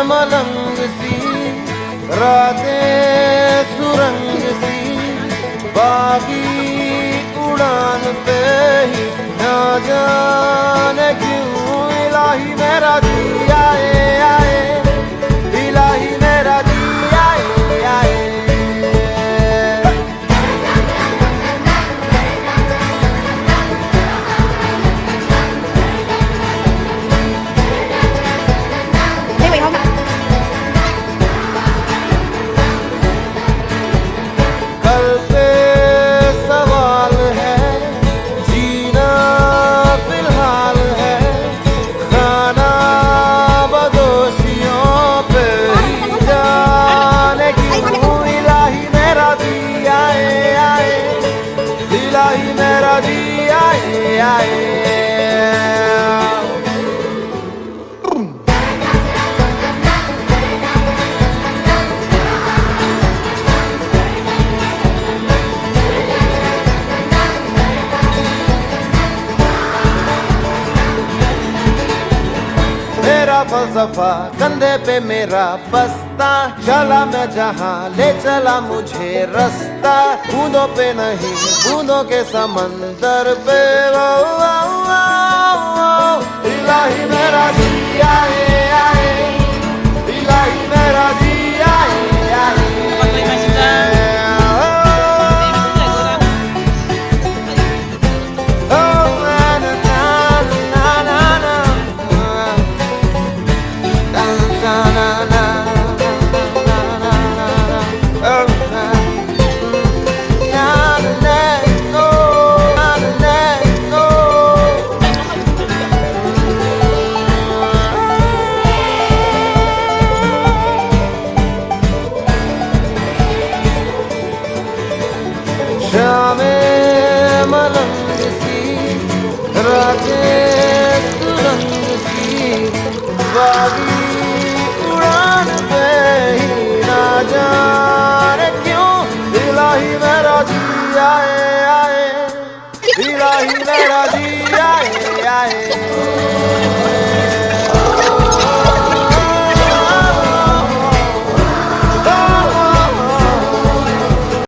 मलंग C, रातें सुरंग C, बागी उड़ान पे ही ना जाने क्यों इलाही मेरा जी आए आए, इलाही मेरा जी आए आए। कल पे सवाल है, जीना फिलहाल है, खाना बदोशियों पे ही जाने क्यों इलाही मेरा जी आए आए, इलाही मेरा जी आए आए। मेरा फलसफा कंधे पे मेरा बस्ता, चला मैं जहाँ ले चला मुझे रास्ता, बूंदों पे नहीं बूंदों के समंदर पे वो, इलाही मेरा जी आए आए, इलाही मेरा जी आए आए। शामें मलंग सी, रातें सुरंग सी, बागी उड़ान पे ही ना जाने क्यों इलाही मेरा जी आए आए, इलाही मेरा